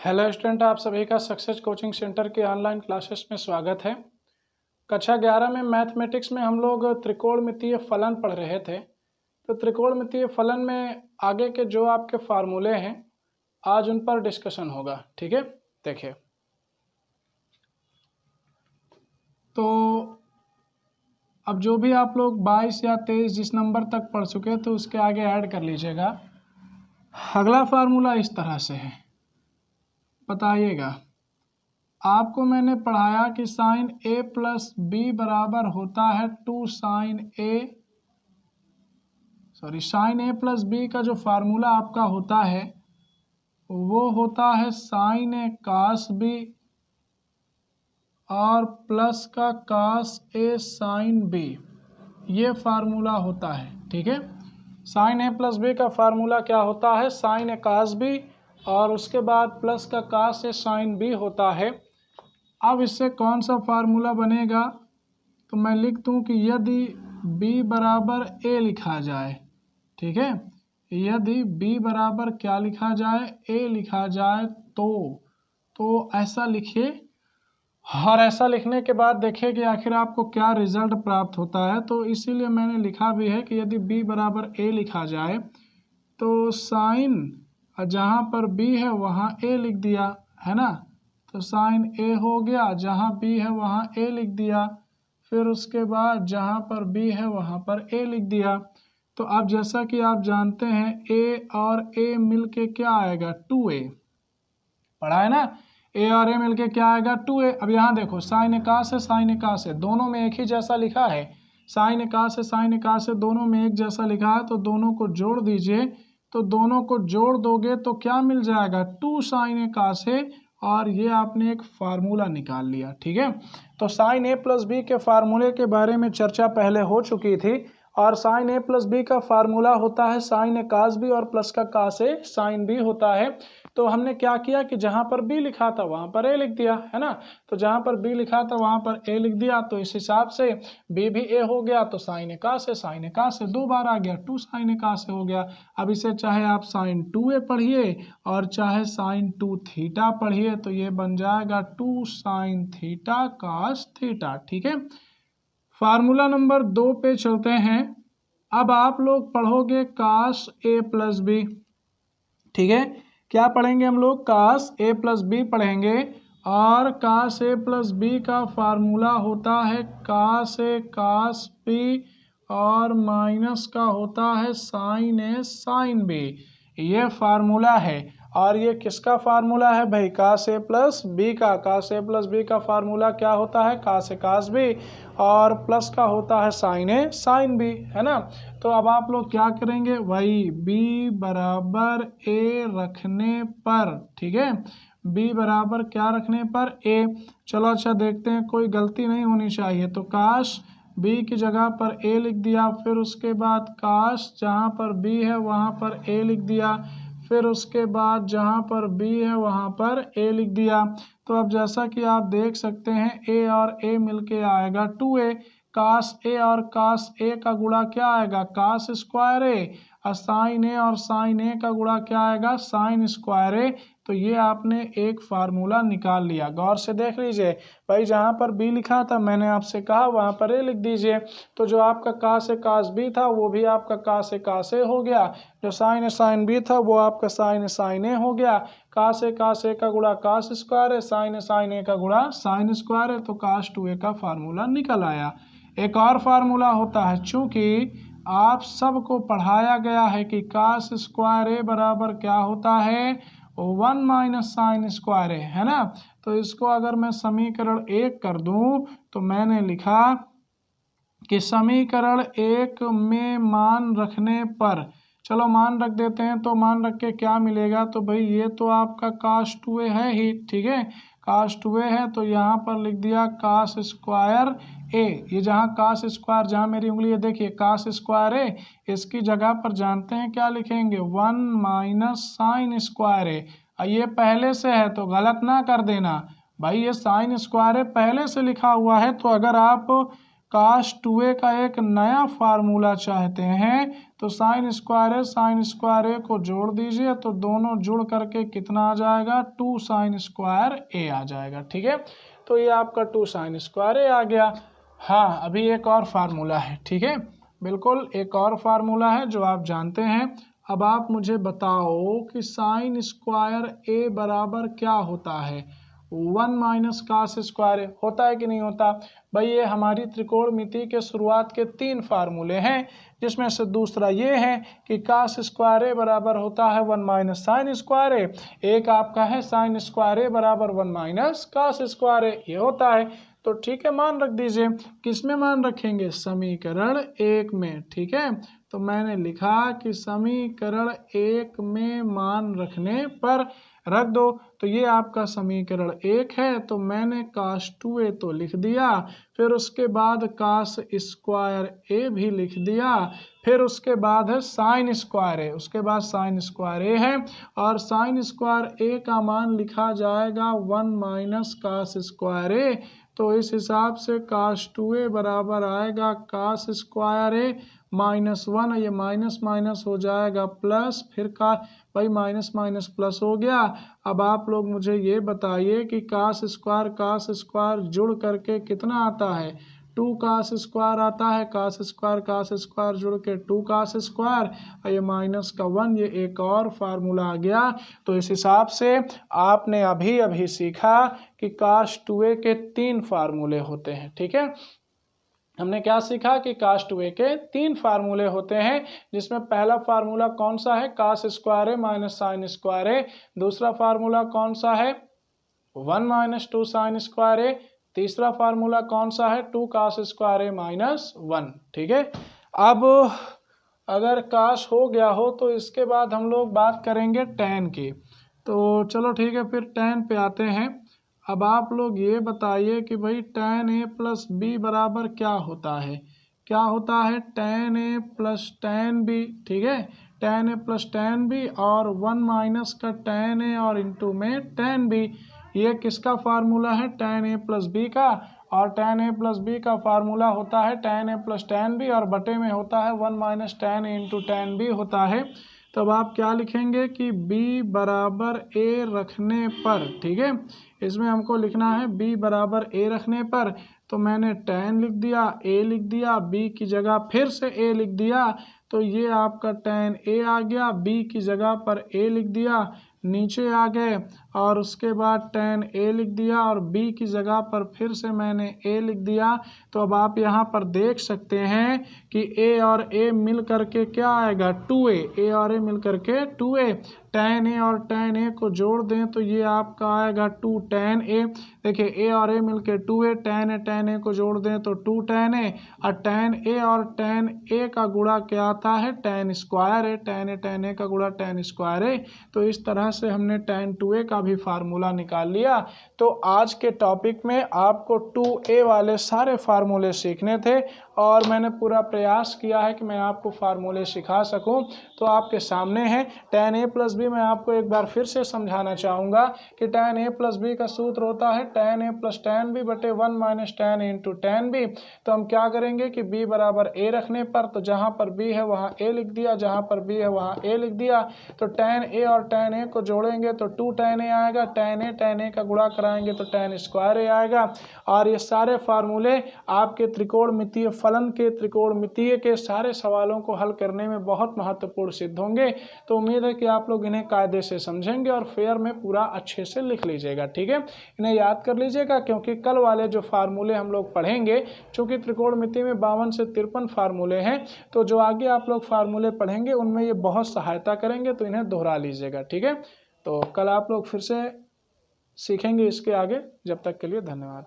Hello student, आप सभी का सक्सेस कोचिंग सेंटर के ऑनलाइन क्लासेस में स्वागत है। कक्षा 11 में मैथमेटिक्स में हम लोग त्रिकोणमितीय फलन पढ़ रहे थे। तो त्रिकोणमितीय फलन में आगे के जो आपके फार्मूले हैं आज उन पर डिस्कशन होगा। ठीक है, देखिए तो अब जो भी आप लोग 22 या 23 जिस नंबर तक पढ़ चुके तो उसके आगे ऐड कर लीजिएगा। अगला फार्मूला इस तरह से है, बताइएगा। आपको मैंने पढ़ाया कि साइन ए प्लस बी बराबर होता है साइन ए प्लस बी का जो फार्मूला आपका होता है वो होता है साइन ए कास बी और प्लस का कास ए साइन बी, ये फार्मूला होता है। ठीक है, साइन ए प्लस बी का फार्मूला क्या होता है? साइन ए कास बी और उसके बाद प्लस का कास ए साइन बी होता है। अब इससे कौन सा फार्मूला बनेगा? तो मैं लिख दूं कि यदि b बराबर a लिखा जाए, ठीक है, यदि b बराबर क्या लिखा जाए? a लिखा जाए तो ऐसा लिखिए, और ऐसा लिखने के बाद देखिए कि आखिर आपको क्या रिजल्ट प्राप्त होता है। तो इसीलिए मैंने लिखा भी है कि यदि b बराबर a लिखा जाए तो साइन जहाँ पर b है वहाँ a लिख दिया, है ना, तो साइन a हो गया, जहाँ b है वहाँ a लिख दिया, फिर उसके बाद जहाँ पर b है वहाँ पर a लिख दिया। तो अब जैसा कि आप जानते हैं a और a मिल के क्या आएगा? 2a, पढ़ा है ना, a और a मिल के क्या आएगा? 2a। अब यहाँ देखो साइन इकास है साइन इकास है, दोनों में एक ही जैसा लिखा है। साइन इकास है साइन इकास है, दोनों में एक जैसा लिखा है, तो दोनों को जोड़ दीजिए। तो दोनों को जोड़ दोगे तो क्या मिल जाएगा? 2 साइन इकास है, और ये आपने एक फार्मूला निकाल लिया। ठीक है, तो साइन ए प्लस बी के फार्मूले के बारे में चर्चा पहले हो चुकी थी, और साइन ए प्लस बी का फार्मूला होता है साइन ए कास बी और प्लस का कास ए साइन बी होता है। तो हमने क्या किया कि जहाँ पर बी लिखा था वहाँ पर ए लिख दिया, है ना, तो जहाँ पर बी लिखा था वहाँ पर ए लिख दिया। तो इस हिसाब से बी भी ए हो गया, तो साइन ए कास ए 2 बार आ गया, 2 साइन ए कास ए हो गया। अब इसे चाहे आप साइन 2a पढ़िए और चाहे साइन 2 थीटा पढ़िए, तो ये बन जाएगा 2 साइन थीटा कास थीटा। ठीक है, फार्मूला नंबर 2 पे चलते हैं। अब आप लोग पढ़ोगे कास ए प्लस बी। ठीक है, क्या पढ़ेंगे हम लोग? कास ए प्लस बी पढ़ेंगे, और कास ए प्लस बी का फार्मूला होता है कास ए कास बी और माइनस का होता है साइन ए साइन बी, ये फार्मूला है। और ये किसका फार्मूला है भाई? कास ए प्लस बी का। कास ए प्लस बी का फार्मूला क्या होता है? कास ए कास बी और प्लस का होता है साइन ए साइन बी, है ना। तो अब आप लोग क्या करेंगे? वही b बराबर a रखने पर, ठीक है, b बराबर क्या रखने पर? a। चलो अच्छा देखते हैं, कोई गलती नहीं होनी चाहिए। तो काश b की जगह पर a लिख दिया, फिर उसके बाद काश जहाँ पर b है वहाँ पर a लिख दिया, फिर उसके बाद जहाँ पर b है वहाँ पर a लिख दिया। तो अब जैसा कि आप देख सकते हैं a और a मिलके आएगा 2a। कास ए और कास ए का गुणा क्या आएगा? कास स्क्वायर ए। और साइन ए और साइन ए का गुणा क्या आएगा? साइन स्क्वायर ए। तो ये आपने एक फार्मूला निकाल लिया। गौर से देख लीजिए भाई, जहाँ पर बी लिखा था मैंने आपसे कहा वहाँ पर ए लिख दीजिए। तो जो आपका कास ए कास बी था वो भी आपका कास ए हो गया, जो साइन बी था वो आपका साइन ए हो गया। कास ए का गुणा कास स्क्वायर है, साइन ए का गुणा साइन स्क्वायर है, तो कास 2a का फार्मूला निकल आया। एक और फार्मूला होता है, चूंकि आप सबको पढ़ाया गया है कि कास स्क्वायर ए बराबर क्या होता है? 1 माइनस साइन स्क्वायर ए, है ना। तो इसको अगर मैं समीकरण 1 कर दूं तो मैंने लिखा कि समीकरण 1 में मान रखने पर, चलो मान रख देते हैं, तो मान रख के क्या मिलेगा? तो भाई ये तो आपका कास 2a है ही, ठीक है, कास 2a है, तो यहाँ पर लिख दिया कास स्क्वायर ए। ये जहाँ कास स्क्वायर, जहाँ मेरी उंगली है देखिए, कास स्क्वायर ए, इसकी जगह पर जानते हैं क्या लिखेंगे? 1 माइनस साइन स्क्वायर ए। ये पहले से है तो गलत ना कर देना भाई, ये साइन स्क्वायर ए पहले से लिखा हुआ है, तो अगर आप cos 2a का एक नया फार्मूला चाहते हैं तो साइन स्क्वायर है, साइन स्क्वायर ए को जोड़ दीजिए तो दोनों जुड़ करके कितना आ जाएगा 2 साइन स्क्वायर ए आ जाएगा। ठीक है, तो ये आपका 2 साइन स्क्वायर ए आ गया। हाँ, अभी एक और फार्मूला है। ठीक है, बिल्कुल एक और फार्मूला है जो आप जानते हैं। अब आप मुझे बताओ कि साइन स्क्वायर ए बराबर क्या होता है 1 माइनस कास स्क्वायर ए, होता है कि नहीं होता भाई। ये हमारी त्रिकोणमिति के शुरुआत के 3 फार्मूले हैं, जिसमें से दूसरा ये है कि कास स्क्वायर ए बराबर होता है 1 माइनस साइन स्क्वायर ए, एक आपका है साइन स्क्वायर ए बराबर 1 माइनस कास स्क्वायर ए, ये होता है। तो ठीक है, मान रख दीजिए। किस में मान रखेंगे? समीकरण 1 में। ठीक है, तो मैंने लिखा कि समीकरण 1 में मान रखने पर रख दो। तो ये आपका समीकरण 1 है, तो मैंने कास 2a तो लिख दिया, फिर उसके बाद कास स्क्वायर ए भी लिख दिया, फिर उसके बाद है साइन स्क्वायर ए, उसके बाद साइन स्क्वायर ए है, और साइन स्क्वायर ए का मान लिखा जाएगा 1 माइनस कास स्क्वायर ए। तो इस हिसाब से कास 2a बराबर आएगा कास स्क्वायर ए -1, ये माइनस माइनस हो जाएगा प्लस, फिर का भाई माइनस माइनस प्लस हो गया। अब आप लोग मुझे ये बताइए कि कास स्क्वायर जुड़ करके कितना आता है 2 कास स्क्वायर आता है, कास स्क्वायर जुड़ के 2 कास स्क्वायर, और ये माइनस का 1, ये एक और फार्मूला आ गया। तो इस हिसाब से आपने अभी अभी सीखा कि कास 2a के 3 फार्मूले होते हैं। ठीक है, हमने क्या सीखा कि कास 2a के 3 फार्मूले होते हैं, जिसमें पहला फार्मूला कौन सा है कास स्क्वायर ए माइनस साइन स्क्वायर ए, दूसरा फार्मूला कौन सा है 1 माइनस 2 साइन स्क्वायर ए, तीसरा फार्मूला कौन सा है 2 कास स्क्वायर ए -1। ठीक है, अब अगर कास हो गया हो तो इसके बाद हम लोग बात करेंगे tan की। तो चलो ठीक है, फिर tan पे आते हैं। अब आप लोग ये बताइए कि भाई tan a प्लस बी बराबर क्या होता है? क्या होता है tan a plus tan b। ठीक है, tan a plus tan b और 1 माइनस का tan a और इंटू में tan b, ये किसका फार्मूला है tan a प्लस बी का, और tan a प्लस बी का फार्मूला होता है tan a plus tan b और बटे में होता है 1 minus tan a into tan b होता है। तब आप क्या लिखेंगे कि b बराबर a रखने पर, ठीक है, इसमें हमको लिखना है b बराबर a रखने पर, तो मैंने tan लिख दिया, a लिख दिया, b की जगह फिर से a लिख दिया, तो ये आपका tan a आ गया, b की जगह पर a लिख दिया, नीचे आ गए और उसके बाद tan a लिख दिया और b की जगह पर फिर से मैंने a लिख दिया। तो अब आप यहाँ पर देख सकते हैं कि a और a मिल करके क्या आएगा 2a, a और a मिल करके 2a, tan a और tan a को जोड़ दें तो ये आपका आएगा 2 tan a। देखिए a और a मिल के 2a, tan a को जोड़ दें तो 2 tan a, और tan a और tan a का गुणा क्या आता है tan स्क्वायर है, tan a का गुणा tan स्क्वायर है। तो इस तरह से हमने tan 2a का भी फार्मूला निकाल लिया। तो आज के टॉपिक में आपको 2a वाले सारे फार्मूले सीखने थे और मैंने पूरा प्रयास किया है कि मैं आपको फार्मूले सिखा सकूं। तो आपके सामने है tan a प्लस बी। मैं आपको एक बार फिर से समझाना चाहूँगा कि tan a प्लस बी का सूत्र होता है tan a plus tan b बटे 1 minus tan a into tan b। तो हम क्या करेंगे कि b बराबर a रखने पर, तो जहाँ पर b है वहाँ a लिख दिया, जहाँ पर b है वहाँ a लिख दिया। तो tan a और tan a को जोड़ेंगे तो 2 tan a आएगा, tan a का गुणा कराएंगे तो tan स्क्वायर a आएगा। और ये सारे फार्मूले आपके त्रिकोणमितीय फलन के, त्रिकोणमितीय के सारे सवालों को हल करने में बहुत महत्वपूर्ण सिद्ध होंगे। तो उम्मीद है कि आप लोग इन्हें कायदे से समझेंगे और फेयर में पूरा अच्छे से लिख लीजिएगा। ठीक है, इन्हें याद कर लीजिएगा, क्योंकि कल वाले जो फार्मूले हम लोग पढ़ेंगे, चूँकि त्रिकोणमिति में 52 से 53 फार्मूले हैं, तो जो आगे आप लोग फार्मूले पढ़ेंगे उनमें ये बहुत सहायता करेंगे, तो इन्हें दोहरा लीजिएगा। ठीक है, तो कल आप लोग फिर से सीखेंगे इसके आगे। जब तक के लिए धन्यवाद।